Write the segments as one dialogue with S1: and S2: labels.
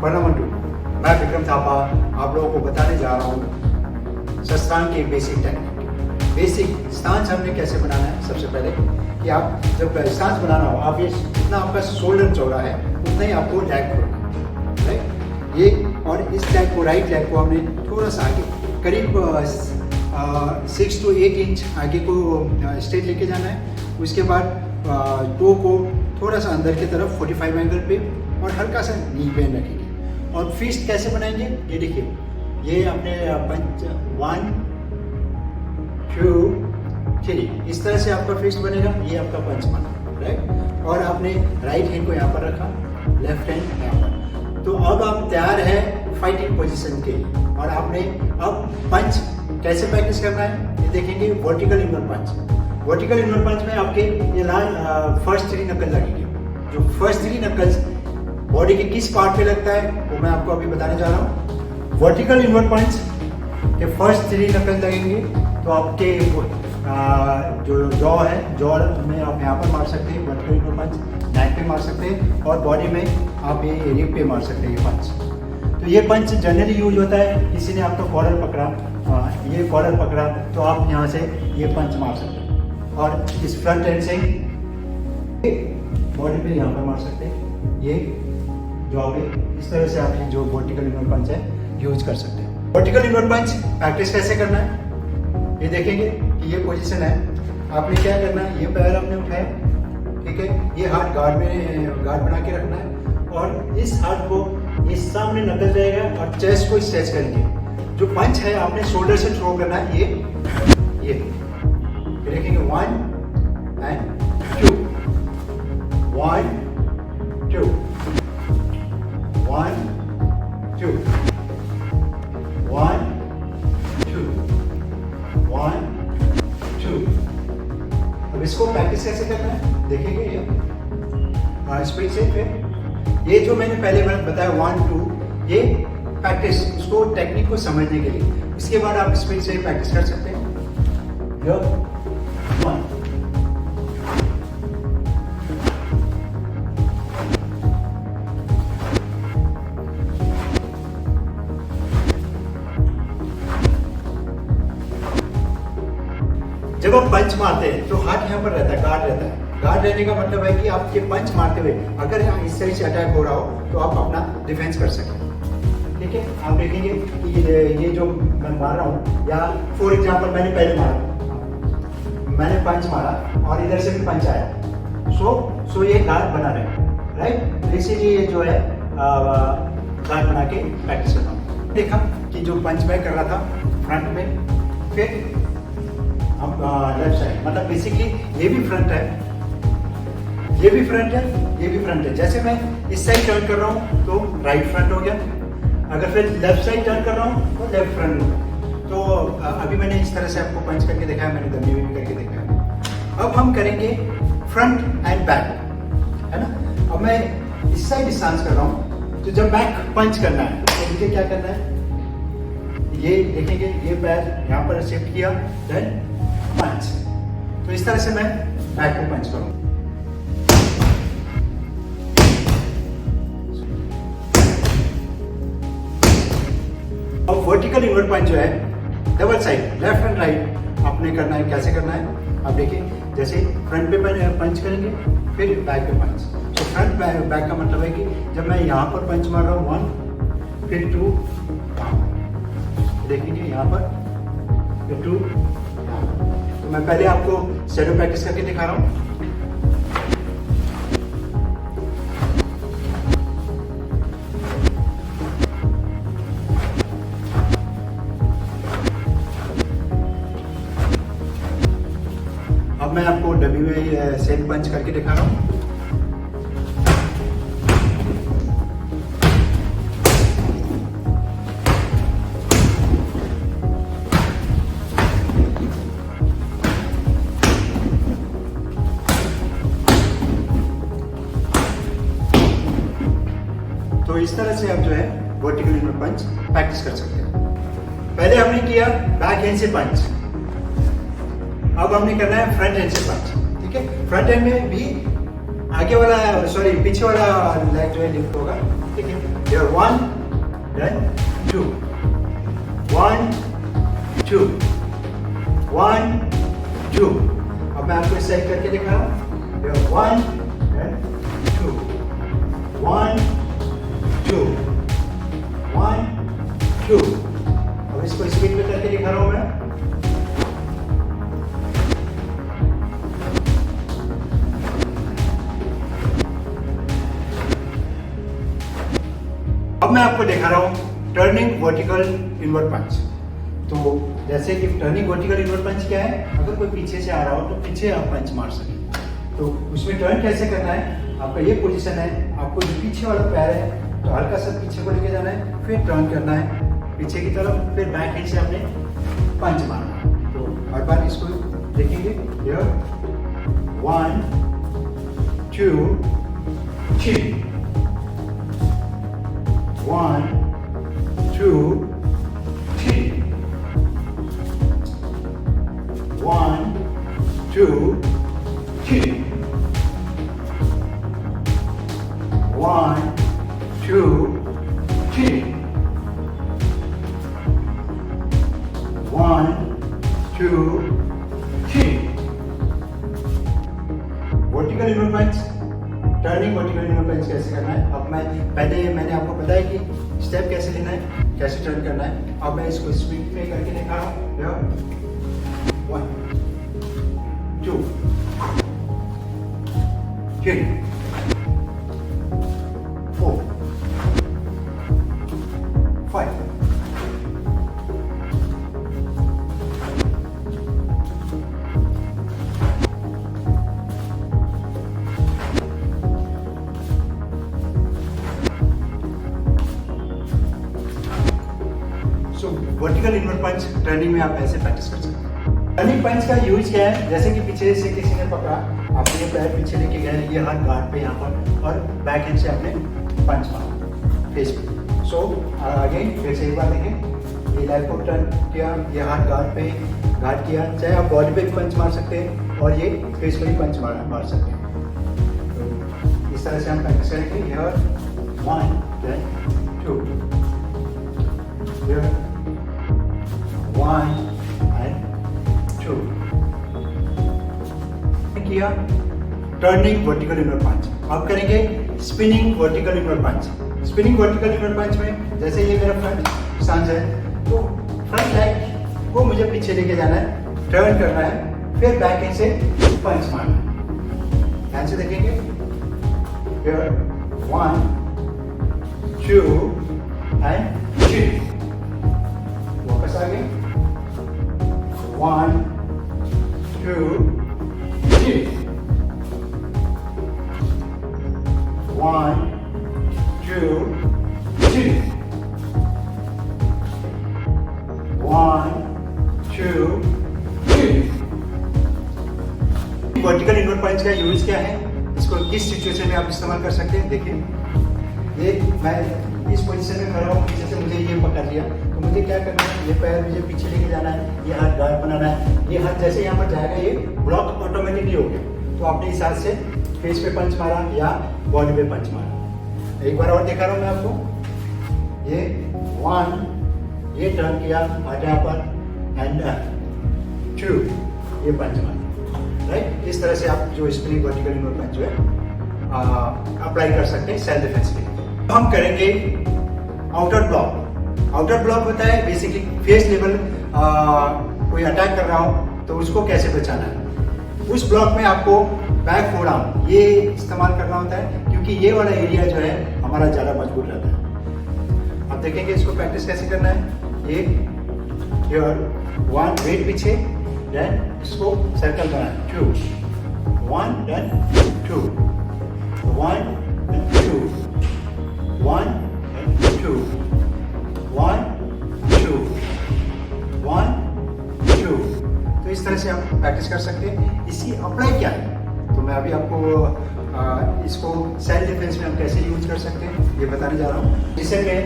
S1: To मैं विक्रम थापा आप लोगों को बताने जा रहा हूँ शस्त्रांग की बेसिक टेक्निक। बेसिक स्टांस हमने कैसे बनाना है। सबसे पहले कि आप जब स्टांस बनाना हो, आप ये जितना आपका शोल्डर चौड़ा है उतना ही आपको लैग खोलना है, राइट। ये और इस लैग को, राइट लैग को हमने थोड़ा सा आगे करीब 6 to 8 इंच आगे को स्ट्रेट लेके जाना है। उसके बाद टो को थोड़ा सा अंदर की तरफ 45 एंगल पे और हल्का सा नी बेंड रखेंगे। और फिस्ट कैसे बनाएंगे, ये देखिए, ये अपने पंच 1 2 3 इस तरह से आपका फिस्ट बनेगा। ये आपका पंच बना, राइट। और आपने राइट हैंड को यहाँ पर रखा, लेफ्ट हैंड यहाँ पर। तो अब आप तैयार है फाइटिंग पोजीशन के लिए। और आपने अब पंच कैसे प्रैक्टिस करना है ये देखेंगे। वर्टिकल इनवर्ड पंच। वर्टिकल इनवर्ड पंच में आपके ये लाल फर्स्ट 3 नकल लगेंगे। जो फर्स्ट 3 नकल्स बॉडी के किस पार्ट पे लगता है वो मैं आपको अभी बताने जा रहा हूँ। वर्टिकल इनवर्ड पंच के फर्स्ट 3 नकल लगेंगे तो आपके जो जॉ है, जॉ में आप यहाँ पर मार सकते हैं वर्टिकल इनवर्ड पंच, नेक पे मार सकते हैं और बॉडी में आप ये रिब पे मार सकते हैं ये पंच। तो ये पंच जनरली यूज होता है, किसी ने आपका कॉलर पकड़ा, ये कॉलर पकड़ा तो आप यहाँ से ये पंच मार सकते हैं। और इस फ्रंट एंड से बॉडी पे यहाँ पर मार सकते हैं, ये जॉ पे। इस तरह से आप जो वर्टिकल इनवर्ड पंच है यूज कर सकते हैं। वर्टिकल इनवर्ड पंच प्रैक्टिस कैसे करना है ये देखेंगे कि ये पोजीशन है। आपने क्या करना है, ये पैर आपने उठाया, ठीक है, ये हाथ गार्ड बना के रखना है और इस हाथ को इस सामने नकल जाएगा और चेस्ट को स्ट्रेच करेंगे। जो पंच है आपने शोल्डर से थ्रो करना है, ये देखेंगे 1 and 2 1 2 1 2 1 2 1 2। अब इसको प्रैक्टिस कैसे करना है देखेंगे। ये स्पीड से फिर ये जो मैंने पहले बताया 1 2, ये प्रैक्टिस उसको टेक्निक को समझने के लिए। इसके बाद आप स्पीड से प्रैक्टिस कर सकते हैं। 1 जब आप पंच मारते हैं तो हाथ यहाँ पर रहता है, गार्ड रहता है। गार्ड रहने का मतलब है कि आपके पंच मारते हुए अगर इस तरह से अटैक हो रहा हो तो आप अपना डिफेंस कर सकें, ठीक है। आप देखेंगे कि ये जो मैं मार रहा हूँ, या फॉर एग्जांपल मैंने पहले मारा, मैंने पंच मारा और इधर से भी पंच आया, सो ये गार्ड बना रहे, राइट। तो इसीलिए जो है गार्ड बना के प्रैक्टिस करता हूँ। देखा कि जो पंच मैं कर रहा था फ्रंट में, फिर अब लेफ्ट साइड, मतलब बेसिकली ये भी फ्रंट है, ये भी फ्रंट है, ये भी फ्रंट है। जैसे मैं इस साइड टर्न कर रहा हूँ तो राइट फ्रंट हो गया, अगर फिर लेफ्ट साइड टर्न कर रहा हूँ तो लेफ्ट फ्रंट हो गया। तो अभी मैंने इस तरह से आपको पंच करके दिखाया, मैंने डमी भी करके दिखाया। अब हम करेंगे फ्रंट एंड बैक, है ना। अब मैं इस साइड स्टांस कर रहा हूँ, तो जब बैक पंच करना है तो मुझे क्या करना है, ये देखेंगे, ये पैर यहाँ पर शिफ्ट किया, देन पंच। तो इस तरह से मैं बैक को पंच करूँ। अब वर्टिकल इनवर्ड पंच जो है double side left and right आपने करना है। कैसे करना है आप देखिए, जैसे फ्रंट पे पंच करेंगे फिर बैक पे पंच। तो फ्रंट बैक का मतलब है कि जब मैं यहाँ पर पंच मार रहा हूँ 1 फिर 2 देखेंगे, यहाँ पर फिर 2। तो मैं पहले आपको शैडो प्रैक्टिस करके दिखा रहा हूँ। अब मैं आपको डब्ल्यू सेम पंच करके दिखा रहा हूँ। तो इस तरह से आप जो है वर्टिकल इनवर्ड पंच प्रैक्टिस कर सकते हैं। पहले हमने किया बैक हैंड से पंच, अब हमने करना है फ्रंट हैंड से पंच, ठीक है। फ्रंट हैंड में भी आगे वाला पीछे वाला लेग जो है लिफ्ट होगा, ठीक है। Here 1, then 2. 1, 2. 1, 2. अब मैं आपको सही करके दिखा रहा हूँ. Here 1, then 2. 1, 2. 1, 2. अब इसको स्पीड में करके दिखा रहा हूँ मैं. अब मैं आपको दिखा रहा हूँ टर्निंग वर्टिकल इनवर्ट पंच. तो जैसे कि टर्निंग वर्टिकल इनवर्ट पंच क्या है, अगर कोई पीछे से आ रहा हो तो पीछे आप पंच मार सकें. तो उसमें टर्न कैसे करना है, आपका ये पोजीशन है, आपको जो पीछे वाला पैर है तो हल्का सा पीछे को लेके जाना है, फिर टर्न करना है पीछे की तरफ, फिर बैक हैंड से आपने पंच मारना है. तो हर बार इसको देखेंगे. 1, 2, 3. 1, 2, 3. 1, 2, 3. 1, 2, 3. 1, 2, 3. वर्टिकल इनवर्ट पंच, टर्निंग वर्टिकल इनवर्ट पंच कैसे करना है. अब मैंने आपको बताया कि स्टेप कैसे लेना है, कैसे टर्न करना है. अब मैं इसको स्पीड में करके दिखा रहा हूँ. 1, 2, 3, 4, 5. वर्टिकल इनवर्ट पंच टर्निंग में आप ऐसे प्रैक्टिस कर सकते हैं. टर्निंग पंच का यूज क्या है, जैसे कि पीछे से किसी ने पकड़ा, आपने ये पैर पीछे लेके गए, ये हाथ गार्ड पे यहाँ पर, और बैक हैंड से आपने पंच मारा फेस पे. सो अगेन फिर से एक बार देखें, ये लाइफ को टर्न किया, ये हाथ गार्ड किया, चाहे आप बॉडी पे भी पंच मार सकते हैं और ये फेस पे भी पंच मार सकते हैं. तो इस तरह से हम प्रैक्टिस करेंगे. Here 1, then 2. Here 1 and 2. किया टर्निंग वर्टिकल इनवर्ट पंच. अब करेंगे स्पिनिंग वर्टिकल इनवर्ट पंच. स्पिनिंग वर्टिकल इनवर्ट पंच में जैसे ये मेरा फ्रंट स्टांस है, तो फ्रंट लेग को मुझे पीछे लेके जाना है, टर्न करना है, फिर बैक हैंड से पंच मारना है. ध्यान से देखेंगे. Here 1, 2 and 3. वापस आगे. 1, 2, 3. 1, 2, 3. 1, 2, 3. वर्टिकल इनवर्ट पंच का यूज क्या है, इसको किस सिचुएशन में आप इस्तेमाल कर सकते हैं. देखिए, ये मैं इस पोजीशन में खड़ा हूँ, पीछे से मुझे ये पकड़ लिया, तो मुझे क्या करना है, ये पैर मुझे पीछे लेके जाना है, ये हाथ गार्ड बनाना है. ये हाथ जैसे यहाँ पर जाएगा, ये ब्लॉक ऑटोमेटिकली हो गया. तो आपने इस हाथ से फेस पे पंच मारा या बॉडी पे पंच मारा. एक बार और दिखा रहा हूँ मैं आपको. ये 1, ये टर्न किया हाथ यहाँ पर, एंड 2, ये पंच मारा. राइट. इस तरह से आप जो स्पिनिंग वर्टिकल इनवर्ट पंच जो है अप्लाई कर सकते हैं सेल्फ डिफेंस के लिए. हम करेंगे आउटर ब्लॉक. आउटर ब्लॉक होता है बेसिकली फेस लेवल, कोई अटैक कर रहा हो तो उसको कैसे बचाना है. उस ब्लॉक में आपको बैक फोर आर्म ये इस्तेमाल करना होता है, क्योंकि ये वाला एरिया जो है हमारा ज़्यादा मजबूत रहता है. आप देखेंगे इसको प्रैक्टिस कैसे करना है. ये 1 वेट पीछे, देन इसको सर्कल बनाए. 2, 1, देन 2, 1 and 2, 1 and 2, 1, 2, 1, 2. तो इस तरह से आप प्रैक्टिस कर सकते हैं. इसकी अप्लाई क्या है, तो मैं अभी आपको इसको सेल्फ डिफेंस में हम कैसे यूज कर सकते हैं ये बताने जा रहा हूँ. जिसे मैं,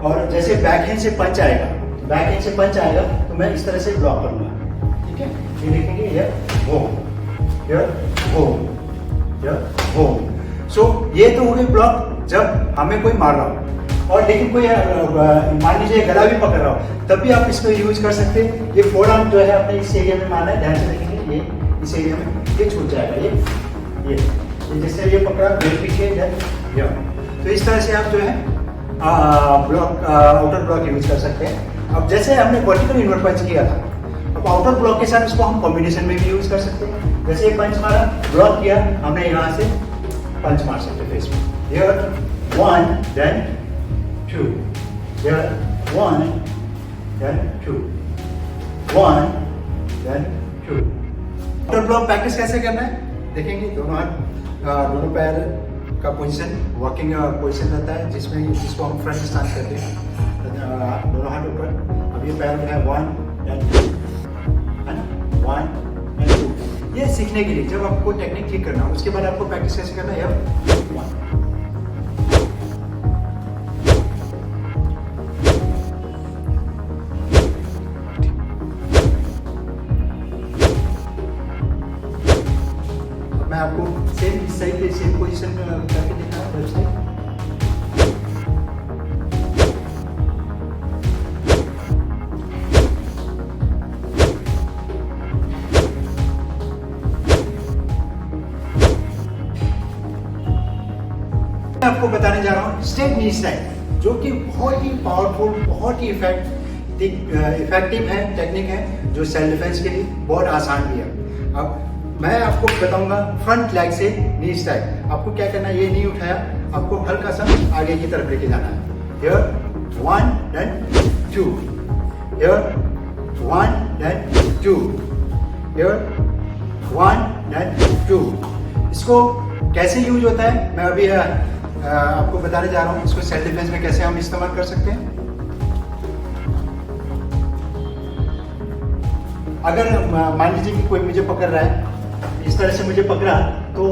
S1: और जैसे बैक हैंड से पंच आएगा, तो मैं इस तरह से ब्लॉक करूँगा. ठीक है, ये देखेंगे, ये वो. सो ये तो हो गई ब्लॉक जब हमें कोई मार रहा हो, और लेकिन कोई मान लीजिए गला भी पकड़ रहा हो, तब भी आप इसको यूज कर सकते हैं। ये फोर आर्म जो है अपने इस एरिया में मारना है, ध्यान से देखेंगे, ये इस एरिया में ये छूट जाएगा, ये जैसे ये पकड़ा फिर पीछे ये। तो इस तरह से आप जो है ब्लॉक आउटर ब्लॉक यूज कर सकते हैं। अब जैसे हमने वर्टिकल इनवर्ट पंच किया था, अब आउटर ब्लॉक के साथ इसको हम कॉम्बिनेशन में भी यूज कर सकते हैं। जैसे पंच मारा, ब्लॉक किया हमने, यहाँ से पंच मार सकते हैं फेस में। Here 1 then 2, here 1 then 2, 1 then 2। Outer block practice कैसे करना है देखेंगे। दोनों हाथ, दोनों पैर का पोजीशन वर्किंग पोजीशन रहता है, जिसको हम फ्रंट स्टांस कहते हैं। दोनों हाथ ऊपर, अब ये पैर में है 1 and 2 and 1 and 2। ये सीखने के लिए, जब आपको टेक्निक ठीक करना हो, उसके बाद आपको प्रैक्टिस कैसे करना है। अब 1 मैं आपको सेम इस साइड पे सेम पोजीशन में करके दिखा रहा हूँ। मैं आपको बताने जा रहा हूँ स्टेप नी स्ट्राइक, जो कि बहुत ही पावरफुल, बहुत ही इफेक्टिव है, टेक्निक है, जो सेल्फ डिफेंस के लिए बहुत आसान भी है। अब मैं आपको बताऊंगा फ्रंट लेग से नी स्ट्राइक। आपको क्या करना है, ये नी उठाया, आपको हल्का सा आगे की तरफ लेके जाना है। Here 1 then 2, here 1 then 2, here 1 then 2। इसको कैसे यूज होता है मैं अभी आपको बताने जा रहा हूँ। इसको सेल्फ डिफेंस में कैसे हम इस्तेमाल कर सकते हैं। अगर मान लीजिए कि कोई मुझे पकड़ रहा है, इस तरह से मुझे पकड़ा, तो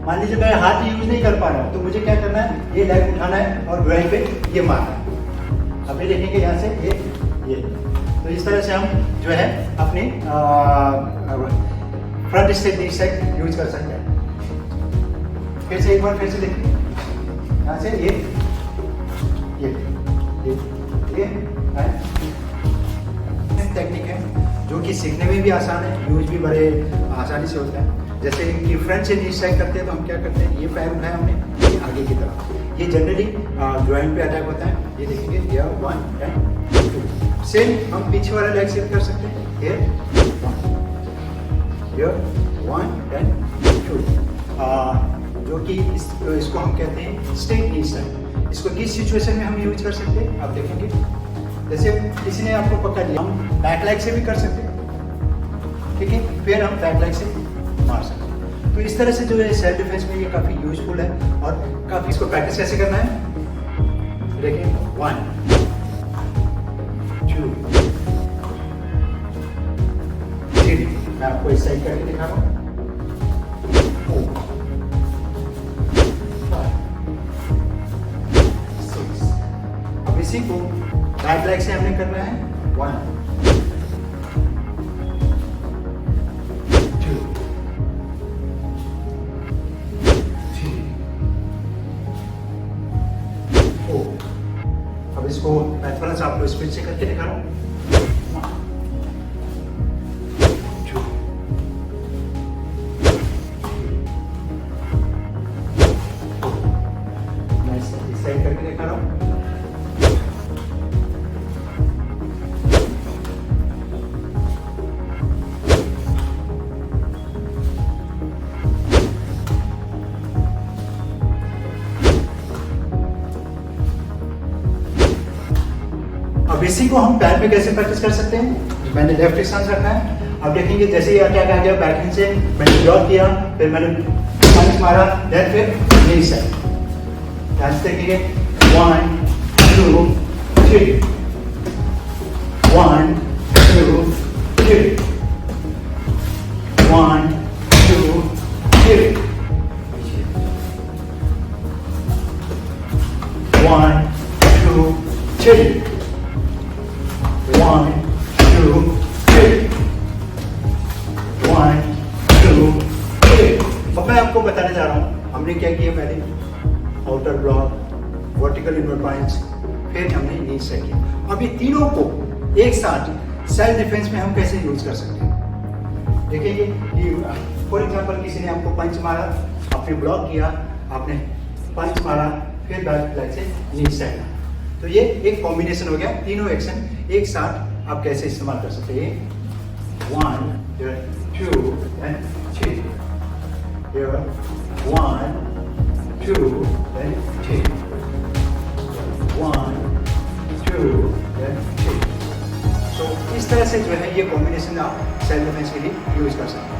S1: मान लीजिए मैं हाथ यूज नहीं कर पा रहा हूँ, तो मुझे क्या करना है, ये लेग उठाना है और ग्राउंड पे ये मारना है। अभी देखेंगे यहाँ से ये तो इस तरह से हम जो है अपनी front step knee strike use कर सकते हैं। फिर से एक बार फिर से देखिए, यहाँ से ये टेक्निक है, जो कि सीखने में भी आसान है, यूज भी बड़े आसानी से होता है। जैसे कि फ्रंट से नी स्ट्राइक करते हैं, तो हम क्या करते हैं, ये पैर उठाया हमने, ये आगे की तरफ, ये जनरली जॉइंट पे अटैक होता है। ये देखेंगे, ये 1 and 2। सेम हम पीछे वाला लेग से कर सकते हैं। ये 1 and 2, जो कि इसको हम कहते हैं स्टेप नी स्ट्राइक। इसको किस सिचुएशन में हम यूज कर सकते हैं आप देखेंगे। जैसे किसी ने आपको पकड़ लिया, हम बैक लेग से भी कर सकते हैं, ठीक है, फिर हम बैक लेग से मार सकते हैं। तो इस तरह से जो है सेल्फ डिफेंस में ये काफ़ी यूजफुल है, और काफ़ी इसको प्रैक्टिस कैसे करना है देखिए। 1 2 3, मैं आपको इस साइड करके दिखा रहा हूँ। 4 5 6। अब इसी को बैक लेग से हमने करना है। 1 2 3 4। अब इसको मैं थोड़ा सा आपको स्पीड से करके दिखा रहा हूँ। 1 2 मैं इस साइड करके दिखा रहा हूँ। अब इसी को हम पैर पे कैसे प्रैक्टिस कर सकते हैं। मैंने लेफ्ट स्टांस रखा है, अब देखेंगे जैसे ही अटैक आ गया बैक हैंड से, मैंने ब्लॉक किया, फिर मैंने पंच मारा, देन फिर नी साइड। ध्यान से देखिए, 1 2 3, 1 2 3, 1 2 3, 1 2 3, 1 2 3, 1 2 3। अब मैं आपको बताने जा रहा हूँ हमने क्या किया पहले। Outer block, vertical invert points, फिर हमने नी सेट किया। अब ये तीनों को एक साथ सेल्फ डिफेंस में हम कैसे यूज कर सकते हैं? देखिए ये फॉर एग्जांपल किसी ने आपको पंच मारा, आपने ब्लॉक किया, आपने पंच मारा, फिर बैक लेग से नी सेट। तो ये एक कॉम्बिनेशन हो गया, तीनों एक्शन एक साथ आप कैसे इस्तेमाल कर सकते हैं। 1 2 and 3 here 1 2 and 3 1 2 and 3। तो इस तरह से जो है ये कॉम्बिनेशन आप सेल्फ डिफेंस के लिए यूज कर सकते हैं।